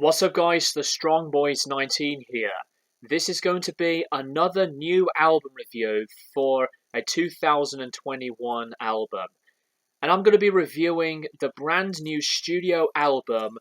What's up guys, the Strong Boys 19 here. This is going to be another new album review for a 2021 album. And I'm going to be reviewing the brand new studio album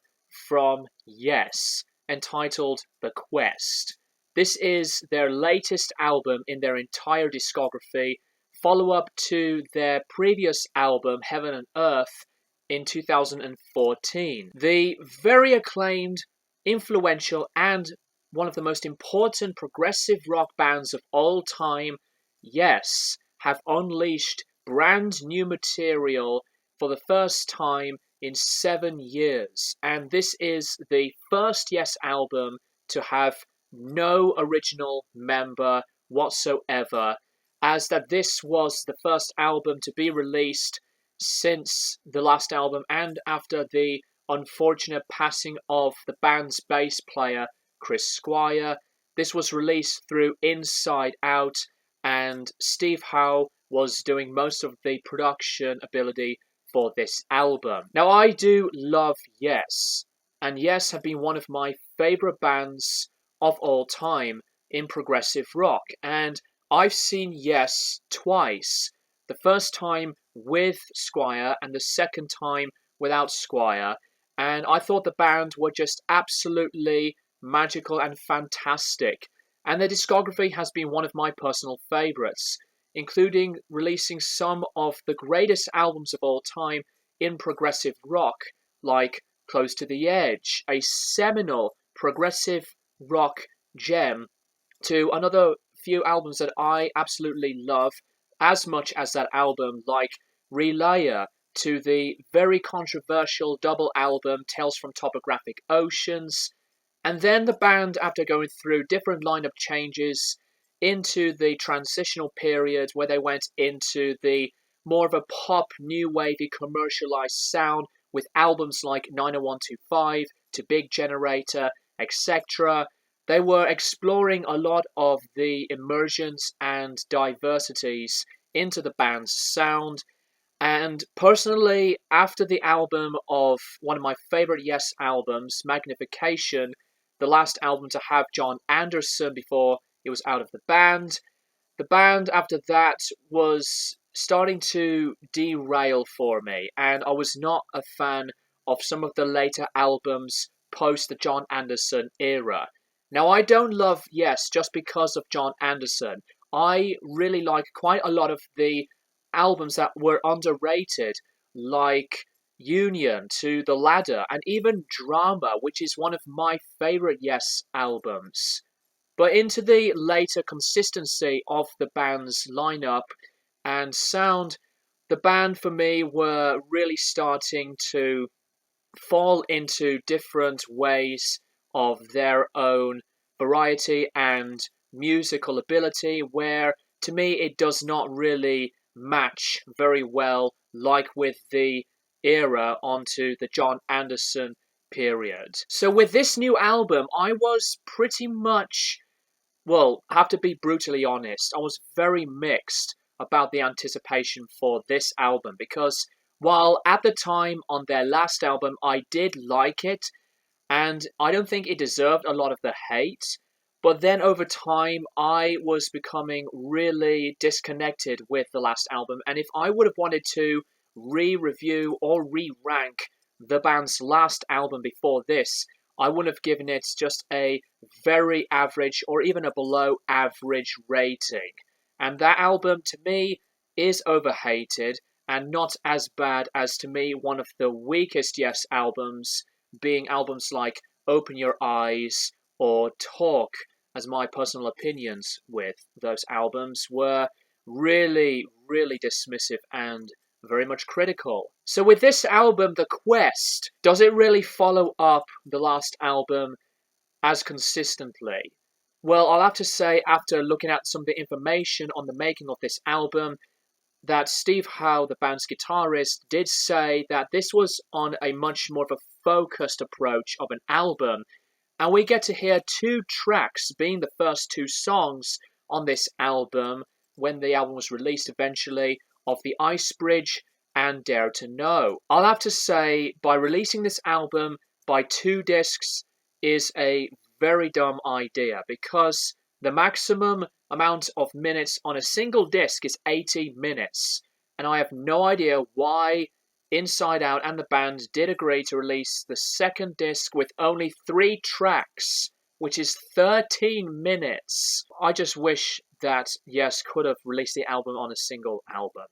from Yes, entitled The Quest. This is their latest album in their entire discography, follow-up to their previous album, Heaven and Earth, in 2014. The very acclaimed, influential, and one of the most important progressive rock bands of all time, Yes, have unleashed brand new material for the first time in 7 years. And this is the first Yes album to have no original member whatsoever, as that this was the first album to be released since the last album and after the unfortunate passing of the band's bass player, Chris Squire. This was released through Inside Out, and Steve Howe was doing most of the production ability for this album. Now, I do love Yes, and Yes have been one of my favorite bands of all time in progressive rock, and I've seen Yes twice. The first time with Squire and the second time without Squire, and I thought the band were just absolutely magical and fantastic. And their discography has been one of my personal favourites, including releasing some of the greatest albums of all time in progressive rock, like Close to the Edge, a seminal progressive rock gem, to another few albums that I absolutely love as much as that album, like Relayer, to the very controversial double album Tales from Topographic Oceans. And then the band, after going through different lineup changes into the transitional period where they went into the more of a pop, new wavy, commercialized sound with albums like 90125 to Big Generator, etc. They were exploring a lot of the immersions and diversities into the band's sound. And personally, after the album of one of my favorite Yes albums, Magnification, the last album to have John Anderson before he was out of the band after that was starting to derail for me, and I was not a fan of some of the later albums post the John Anderson era. Now, I don't love Yes just because of John Anderson. I really like quite a lot of the albums that were underrated, like Union, To the Ladder, and even Drama, which is one of my favorite Yes albums. But into the later consistency of the band's lineup and sound, the band for me were really starting to fall into different ways of their own variety and musical ability, where to me it does not really match very well, like with the era onto the John Anderson period. So with this new album, I was pretty much, well, I have to be brutally honest, I was very mixed about the anticipation for this album, because while at the time on their last album I did like it, and I don't think it deserved a lot of the hate, but then over time I was becoming really disconnected with the last album, and if I would have wanted to re-review or re-rank the band's last album before this, I wouldn't have given it just a very average or even a below average rating. And that album, to me, is overhated and not as bad as, to me, one of the weakest Yes albums, being albums like Open Your Eyes or Talk, as my personal opinions with those albums were really, really dismissive and very much critical. So with this album, The Quest, does it really follow up the last album as consistently? Well, I'll have to say, after looking at some of the information on the making of this album, that Steve Howe, the band's guitarist, did say that this was on a much more of a focused approach of an album, and we get to hear 2 tracks being the first 2 songs on this album when the album was released eventually, of The Ice Bridge and Dare to Know. I'll have to say, by releasing this album by 2 discs is a very dumb idea because the maximum amount of minutes on a single disc is 80 minutes. And I have no idea why Inside Out and the band did agree to release the second disc with only 3 tracks, which is 13 minutes. I just wish that Yes could have released the album on a single album.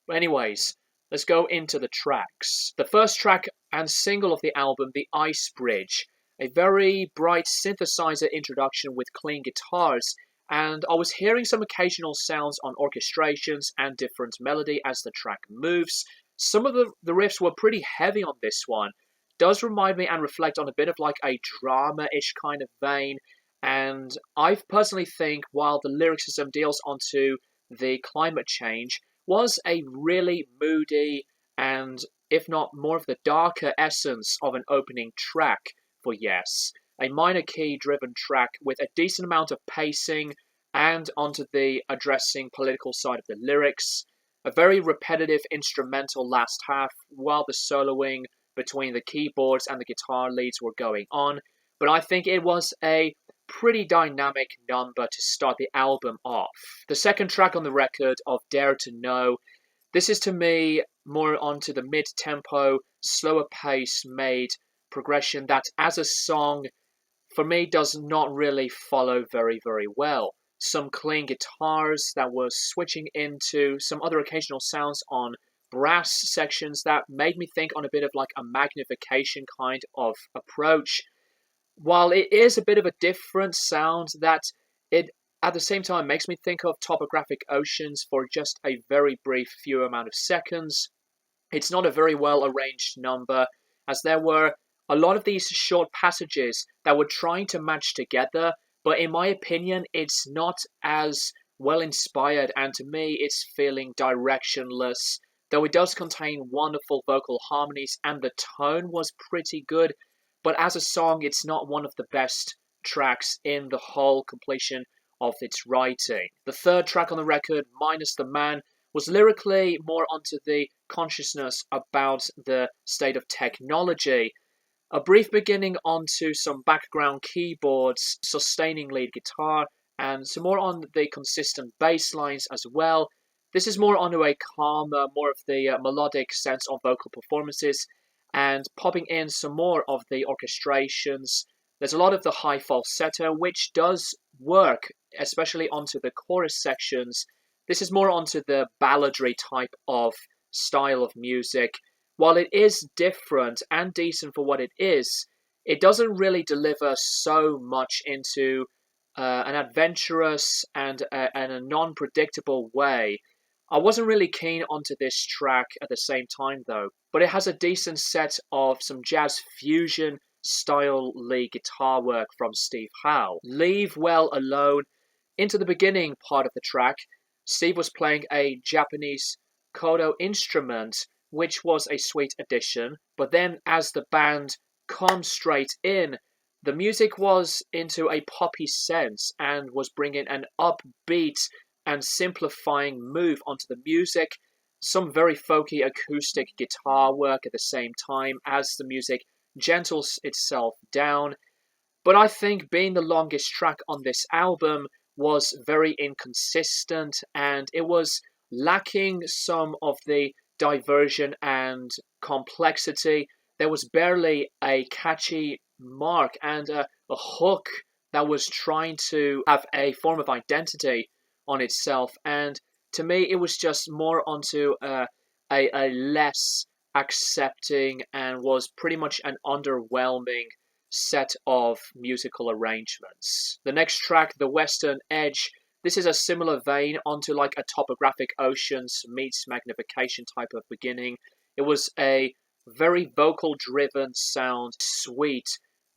But anyways, let's go into the tracks. The first track and single of the album, The Ice Bridge, a very bright synthesizer introduction with clean guitars, and I was hearing some occasional sounds on orchestrations and different melody as the track moves. Some of the riffs were pretty heavy on this one. Does remind me and reflect on a bit of like a drama-ish kind of vein, and I personally think while the lyricism deals onto the climate change, was a really moody and, if not more of the darker essence of an opening track for Yes. A minor key driven track with a decent amount of pacing and onto the addressing political side of the lyrics. A very repetitive instrumental last half while the soloing between the keyboards and the guitar leads were going on. But I think it was a pretty dynamic number to start the album off. The second track on the record of Dare to Know, this is to me more onto the mid-tempo, slower pace made progression that as a song for me does not really follow very, very well. Some clean guitars that were switching into some other occasional sounds on brass sections that made me think on a bit of like a magnification kind of approach. While it is a bit of a different sound, that it at the same time makes me think of Topographic Oceans for just a very brief few amount of seconds. It's not a very well arranged number, as there were a lot of these short passages that were trying to match together, but in my opinion, it's not as well inspired, and to me, it's feeling directionless. Though it does contain wonderful vocal harmonies, and the tone was pretty good, but as a song, it's not one of the best tracks in the whole completion of its writing. The third track on the record, Minus the Man, was lyrically more onto the consciousness about the state of technology. A brief beginning onto some background keyboards, sustaining lead guitar, and some more on the consistent bass lines as well. This is more onto a calmer, more of the melodic sense of vocal performances, and popping in some more of the orchestrations. There's a lot of the high falsetto, which does work, especially onto the chorus sections. This is more onto the balladry type of style of music. While it is different and decent for what it is, it doesn't really deliver so much into an adventurous and a non-predictable way. I wasn't really keen onto this track at the same time though, but it has a decent set of some jazz fusion style lead guitar work from Steve Howe. Leave Well Alone, into the beginning part of the track, Steve was playing a Japanese koto instrument, which was a sweet addition, but then as the band comes straight in, the music was into a poppy sense and was bringing an upbeat and simplifying move onto the music, some very folky acoustic guitar work at the same time as the music gentles itself down. But I think being the longest track on this album was very inconsistent, and it was lacking some of the diversion and complexity. There was barely a catchy mark and a hook that was trying to have a form of identity on itself, and to me it was just more onto a less accepting and was pretty much an underwhelming set of musical arrangements. The next track, The Western Edge, this is a similar vein onto like a Topographic Oceans meets Magnification type of beginning. It was a very vocal driven sound, sweet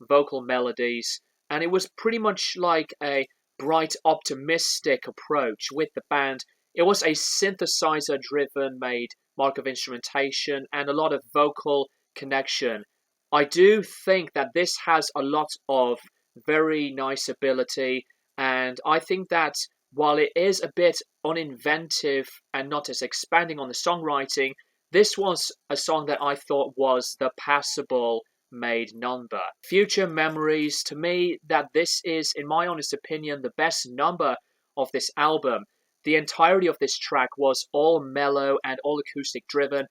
vocal melodies, and it was pretty much like a bright, optimistic approach with the band. It was a synthesizer-driven made mark of instrumentation and a lot of vocal connection. I do think that this has a lot of very nice ability, and I think that while it is a bit uninventive and not as expanding on the songwriting, this was a song that I thought was the passable made number. Future Memories, to me, that this is, in my honest opinion, the best number of this album. The entirety of this track was all mellow and all acoustic driven.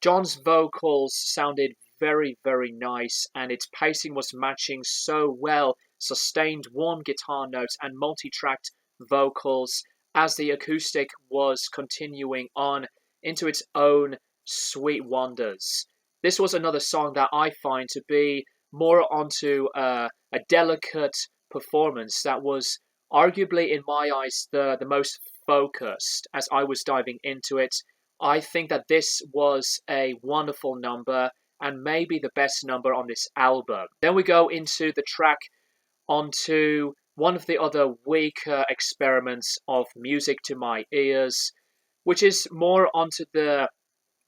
John's vocals sounded very, very nice, and its pacing was matching so well. Sustained warm guitar notes and multi-tracked vocals as the acoustic was continuing on into its own sweet wonders. This was another song that I find to be more onto a delicate performance that was arguably, in my eyes, the most focused as I was diving into it. I think that this was a wonderful number and maybe the best number on this album. Then we go into the track onto one of the other weaker experiments of Music to My Ears, which is more onto the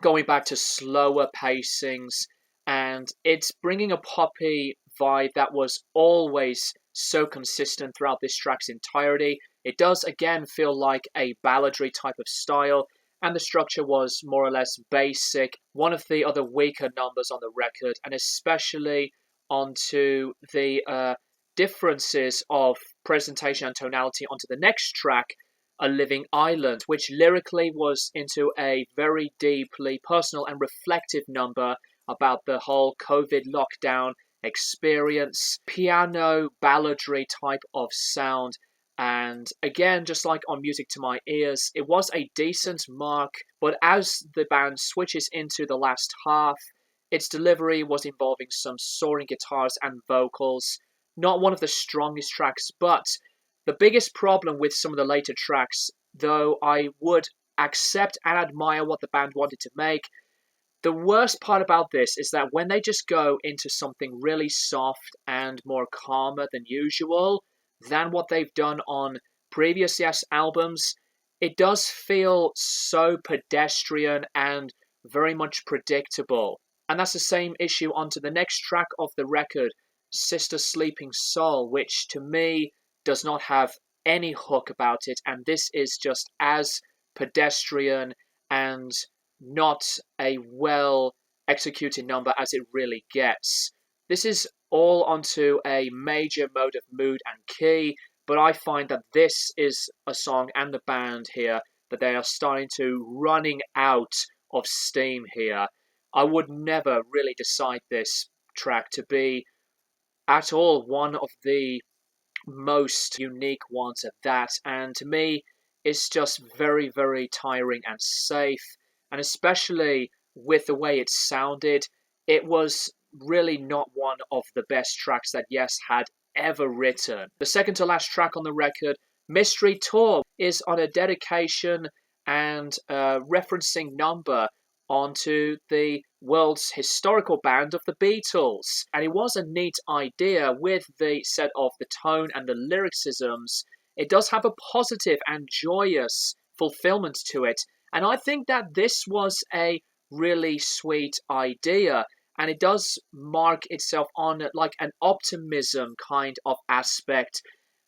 going back to slower pacings, and it's bringing a poppy vibe that was always so consistent throughout this track's entirety. It does again feel like a balladry type of style, and the structure was more or less basic. One of the other weaker numbers on the record, and especially onto the differences of presentation and tonality onto the next track, A Living Island, which lyrically was into a very deeply personal and reflective number about the whole COVID lockdown experience, piano balladry type of sound. And again, just like on Music to My Ears, it was a decent mark, but as the band switches into the last half, its delivery was involving some soaring guitars and vocals. Not one of the strongest tracks, but the biggest problem with some of the later tracks, though I would accept and admire what the band wanted to make, the worst part about this is that when they just go into something really soft and more calmer than usual, than what they've done on previous Yes albums, it does feel so pedestrian and very much predictable. And that's the same issue onto the next track of the record, Sister Sleeping Soul, which to me does not have any hook about it, and this is just as pedestrian and not a well executed number as it really gets. This is all onto a major mode of mood and key, but I find that this is a song and the band here that they are starting to running out of steam here. I would never really decide this track to be at all one of the most unique ones at that, and to me it's just very, very tiring and safe, and especially with the way it sounded, it was really not one of the best tracks that Yes had ever written. The second to last track on the record, Mystery Tour, is on a dedication and referencing number onto the world's historical band of the Beatles. And it was a neat idea with the set of the tone and the lyricisms. It does have a positive and joyous fulfillment to it. And I think that this was a really sweet idea. And it does mark itself on like an optimism kind of aspect.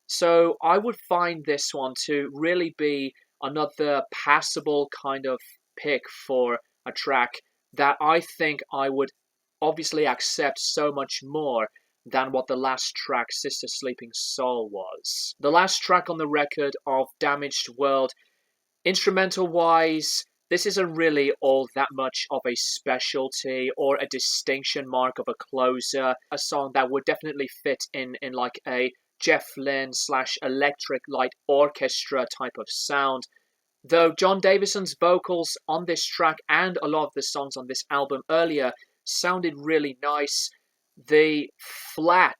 So I would find this one to really be another passable kind of pick for a track that I think I would obviously accept so much more than what the last track, Sister Sleeping Soul, was. The last track on the record of Damaged World, instrumental-wise, this isn't really all that much of a specialty or a distinction mark of a closer, a song that would definitely fit in like a Jeff Lynne / Electric Light Orchestra type of sound. Though John Davison's vocals on this track and a lot of the songs on this album earlier sounded really nice, the flat,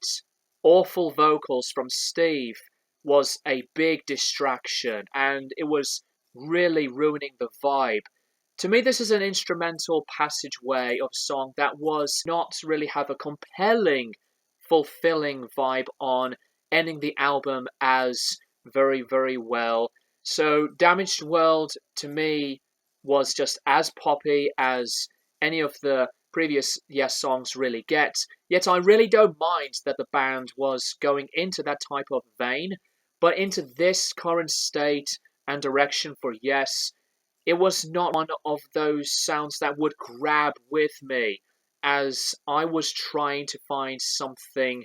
awful vocals from Steve was a big distraction, and it was really ruining the vibe. To me, this is an instrumental passageway of a song that was not really have a compelling, fulfilling vibe on, ending the album as very, very well. So Damaged World, to me, was just as poppy as any of the previous Yes songs really get. Yet I really don't mind that the band was going into that type of vein, but into this current state and direction for Yes, it was not one of those sounds that would grab with me. as I was trying to find something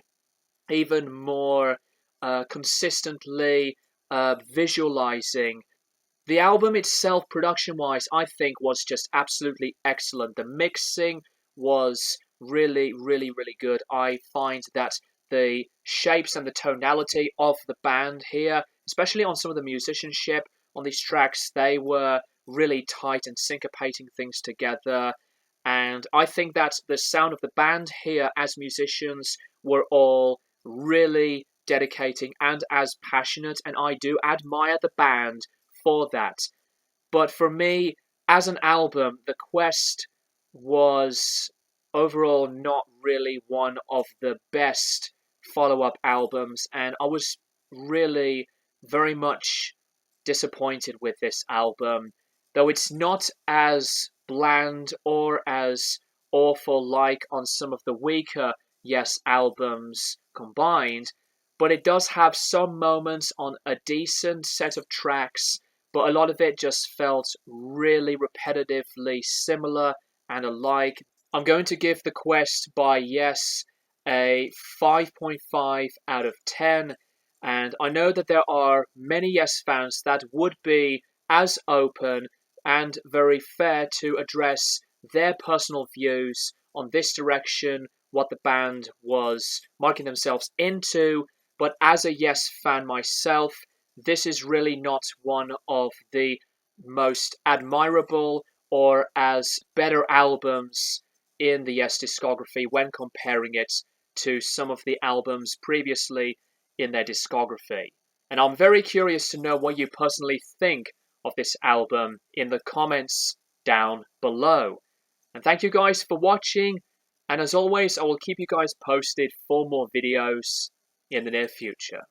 even more consistently visualizing. The album itself, production-wise, I think was just absolutely excellent. The mixing was really, really, really good. I find that the shapes and the tonality of the band here, especially on some of the musicianship on these tracks, they were really tight and syncopating things together. And I think that the sound of the band here as musicians were all really dedicating and as passionate, and I do admire the band for that. But for me, as an album, The Quest was overall not really one of the best follow-up albums, and I was really very much disappointed with this album, though it's not as bland or as awful like on some of the weaker Yes albums combined, but it does have some moments on a decent set of tracks, but a lot of it just felt really repetitively similar and alike. I'm going to give The Quest by Yes a 5.5 out of 10, and I know that there are many Yes fans that would be as open and very fair to address their personal views on this direction, what the band was marking themselves into. But as a Yes fan myself, this is really not one of the most admirable or as better albums in the Yes discography when comparing it to some of the albums previously in their discography. And I'm very curious to know what you personally think of this album in the comments down below. And thank you guys for watching, and as always, I will keep you guys posted for more videos in the near future.